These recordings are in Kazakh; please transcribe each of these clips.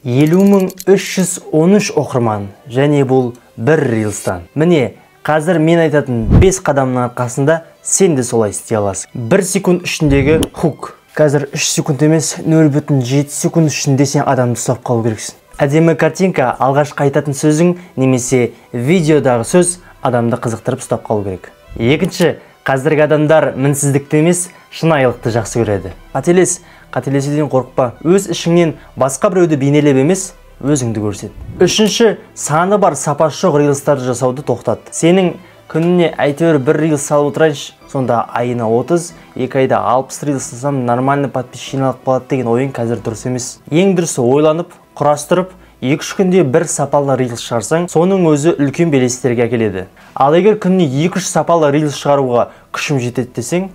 50.313 оқырман, және бұл бір рилстан. Міне, қазір мен айтатын 5 қадамның арқасында сен де солай істей аласың. 1 секунд ішіндегі хук. Қазір 3 секунд емес, 0,7 секунд ішінде сен адамды ұстап қалу керексің. Әдемі картинка, алғашқы айтатын сөзің немесе видеодағы сөз адамды қызықтырып ұстап қалу керек. Екінші, қазіргі адамдар мінсіздікті емес, шынайылықты жақсы көреді. Қателесуден қорықпа. Өз ішіңнен басқа біреуді бейнелеп емес, өзіңді көрсет. Үшінші, саны бар сапасы жоқ рилстарды жасауды тоқтат. Сенің күніне әйтеуір бір рилс салып отырайыншы, сонда айына 30, 2 айда 60 рилс салсам нормальный подписчик жиналып қалады деген ойың қазір дұрыс емес. Ең дұрысы ойланып, құрастырып, 2-3 күнде бір сапалы рилс шығарсаң, соның өзі үлкен белестерге әкеледі. Ал егер күніне 2-3 сапалы рилс шығаруға күшім жетеді десең,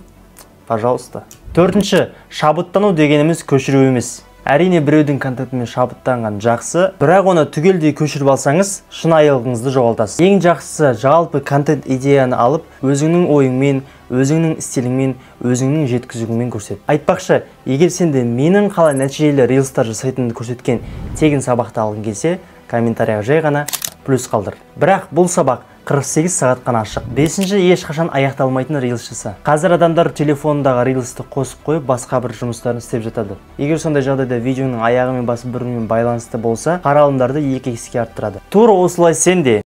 пожалуйста. Төртінші, шабыттану дегеніміз көшіру емес. Әрине біреудің контентімен шабыттанған жақсы, бірақ оны түгелдей көшіріп алсаңыз, шынайылығыңызды жоғалтасыз. Ең жақсысы жалпы контент идеяны алып, өзіңнің ойыңмен, өзіңнің стиліңмен, өзіңнің жеткізуіңмен көрсет. Айтпақшы, егер сенде менің қалай нәтижелі рилстар жасайтынымды көрсеткен тегін сабақты алғың келсе, комментарияға жай ғана плюс қалдыр. Бірақ бұл сабақ 48 сағат қана ашық. Бесінші, ешқашан аяқталмайтын рилс жаса. Қазір адамдар телефондағы рилсті қосып қойып, басқа бір жұмыстарын істеп жатады. Егер сондай жағдайда видеоның аяғы мен басы бір-бірімен байланысты болса, қаралымдарды 2 есеге арттырады. Тура осылай сен де